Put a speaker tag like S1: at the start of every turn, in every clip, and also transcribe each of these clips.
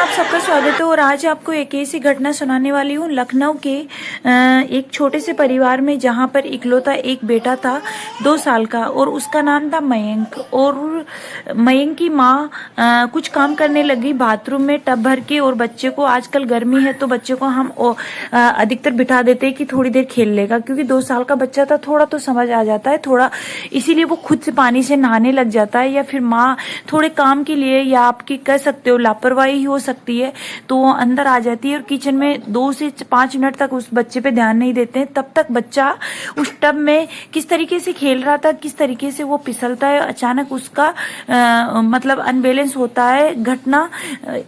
S1: आप सबका स्वागत है। और आज आपको एक ऐसी घटना सुनाने वाली हूँ लखनऊ के एक छोटे से परिवार में, जहाँ पर इकलौता एक बेटा था 2 साल का और उसका नाम था मयंक। और मयंक की माँ कुछ काम करने लगी बाथरूम में टब भर के, और बच्चे को, आजकल गर्मी है तो बच्चे को हम अधिकतर बिठा देते हैं कि थोड़ी देर खेल लेगा, क्योंकि 2 साल का बच्चा था, थोड़ा तो समझ आ जाता है थोड़ा, इसीलिए वो खुद से पानी से नहाने लग जाता है, या फिर माँ थोड़े काम के लिए, या आपकी कह सकते हो लापरवाही हो सकती है, तो वो अंदर आ जाती है और किचन में 2 से 5 मिनट तक उस बच्चे पे ध्यान नहीं देते हैं। तब तक बच्चा उस टब में किस तरीके से खेल रहा था, किस तरीके से वो फिसलता है, अचानक उसका मतलब अनबैलेंस होता है। घटना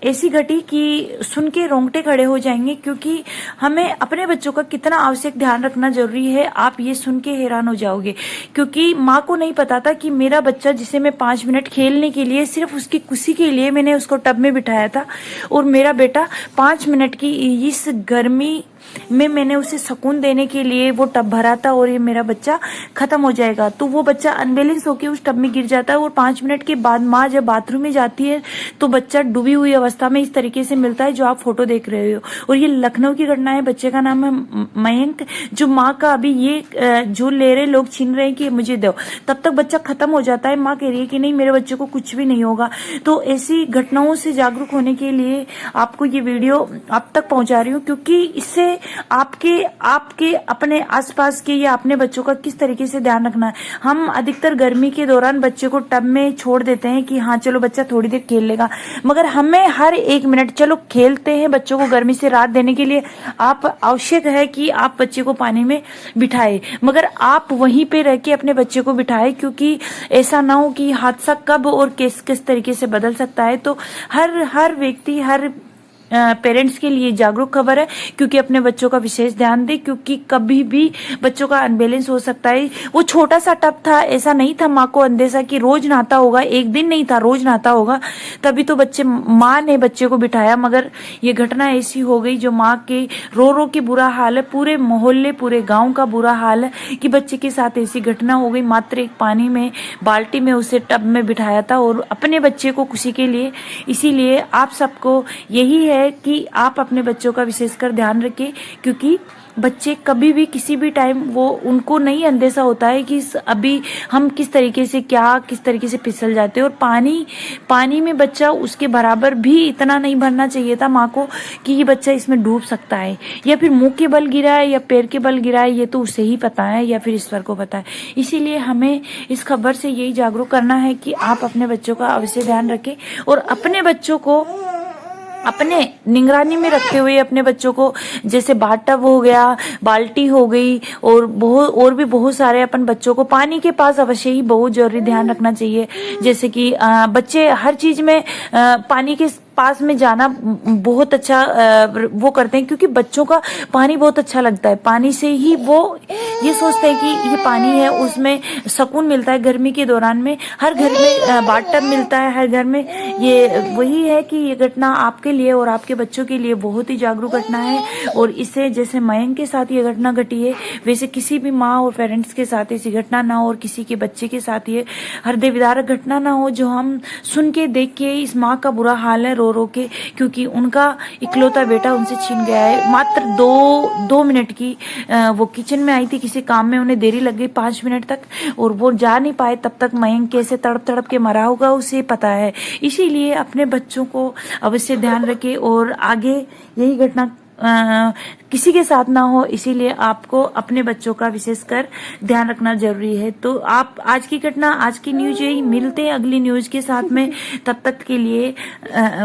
S1: ऐसी घटी कि सुन के रोंगटे खड़े हो जाएंगे, क्योंकि हमें अपने बच्चों का कितना आवश्यक ध्यान रखना जरूरी है, आप ये सुन के हैरान हो जाओगे। क्योंकि माँ को नहीं पता था कि मेरा बच्चा, जिसे मैं 5 मिनट खेलने के लिए, सिर्फ उसकी खुशी के लिए मैंने उसको टब में बिठाया था, और मेरा बेटा 5 मिनट की इस गर्मी में मैंने उसे सुकून देने के लिए वो टब भरा था, और ये मेरा बच्चा खत्म हो जाएगा। तो वो बच्चा अनबैलेंस होकर उस टब में गिर जाता है, और 5 मिनट के बाद माँ जब बाथरूम में जाती है तो बच्चा डूबी हुई अवस्था में इस तरीके से मिलता है जो आप फोटो देख रहे हो। और ये लखनऊ की घटना है। बच्चे का नाम है मयंक, जो माँ का अभी ये जो ले रहे लोग छीन रहे हैं कि मुझे दो, तब तक बच्चा खत्म हो जाता है। माँ कह रही है कि नहीं, मेरे बच्चे को कुछ भी नहीं होगा। तो ऐसी घटनाओं से जागरूक होने के लिए आपको ये वीडियो आप तक पहुंचा रही हूँ, क्योंकि इससे आपके अपने आसपास के या अपने बच्चों का किस तरीके से ध्यान रखना है। हम अधिकतर गर्मी के दौरान बच्चे को टब में छोड़ देते हैं कि हाँ चलो बच्चा थोड़ी देर खेल लेगा, मगर हमें हर 1 मिनट, चलो खेलते हैं बच्चों को गर्मी से राहत देने के लिए, आप आवश्यक है कि आप बच्चे को पानी में बिठाए, मगर आप वहीं पे रह के अपने बच्चे को बिठाए, क्योंकि ऐसा ना हो कि हादसा कब और किस तरीके से बदल सकता है। तो हर व्यक्ति, हर पेरेंट्स के लिए जागरूक खबर है, क्योंकि अपने बच्चों का विशेष ध्यान दे, क्योंकि कभी भी बच्चों का अनबैलेंस हो सकता है। वो छोटा सा टब था, ऐसा नहीं था माँ को अंदेशा कि रोज नहाता होगा, एक दिन नहीं था, रोज नहाता होगा, तभी तो माँ ने बच्चे को बिठाया। मगर ये घटना ऐसी हो गई जो माँ के रो के बुरा हाल है, पूरे मोहल्ले, पूरे गाँव का बुरा हाल है कि बच्चे के साथ ऐसी घटना हो गई। मात्र एक पानी में, बाल्टी में उसे टब में बिठाया था, और अपने बच्चे को खुशी के लिए। इसीलिए आप सबको यही है कि आप अपने बच्चों का विशेषकर ध्यान रखें, क्योंकि बच्चे कभी भी किसी भी टाइम, वो उनको नहीं अंदेशा होता है कि अभी हम किस तरीके से फिसल जाते हैं। और पानी में बच्चा उसके बराबर भी इतना नहीं भरना चाहिए था माँ को कि ये बच्चा इसमें डूब सकता है, या फिर मुंह के बल गिरा है या पैर के बल गिरा है, ये तो उसे ही पता है या फिर ईश्वर को पता है। इसीलिए हमें इस खबर से यही जागरूक करना है कि आप अपने बच्चों का अवश्य ध्यान रखें, और अपने बच्चों को अपने निगरानी में रखते हुए अपने बच्चों को, जैसे बाथटब हो गया, बाल्टी हो गई, और भी बहुत सारे अपन बच्चों को पानी के पास अवश्य ही बहुत जरूरी ध्यान रखना चाहिए। जैसे कि बच्चे हर चीज में पानी के पास में जाना बहुत अच्छा वो करते हैं, क्योंकि बच्चों का पानी बहुत अच्छा लगता है। पानी से ही वो ये सोचते हैं कि ये पानी है, उसमें सुकून मिलता है। गर्मी के दौरान में हर घर में बाथटब मिलता है, हर घर में। ये वही है कि ये घटना आपके लिए और आपके बच्चों के लिए बहुत ही जागरूक घटना है, और इससे जैसे मयंक के साथ ये घटना घटी है, वैसे किसी भी माँ और पेरेंट्स के साथ ऐसी घटना ना हो, और किसी के बच्चे के साथ ये हृदय विदारक घटना ना हो, जो हम सुन के देख के इस माँ का बुरा हाल है रो के, क्योंकि उनका इकलौता बेटा उनसे छीन गया है। मात्र 2 मिनट की वो किचन में आई थी, किसी काम में उन्हें देरी लग गई 5 मिनट तक, और वो जा नहीं पाए। तब तक मयंक कैसे तड़प के मरा होगा उसे पता है। इसीलिए अपने बच्चों को अवश्य ध्यान रखें, और आगे यही घटना किसी के साथ ना हो, इसीलिए आपको अपने बच्चों का विशेषकर ध्यान रखना जरूरी है। तो आप आज की घटना, आज की न्यूज यही, मिलते हैं अगली न्यूज के साथ में। तब तक के लिए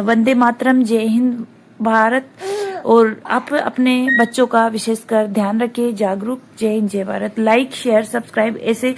S1: वंदे मातरम, जय हिंद भारत। और आप अपने बच्चों का विशेषकर ध्यान रखें, जागरूक। जय हिंद, जय भारत। लाइक, शेयर, सब्सक्राइब ऐसे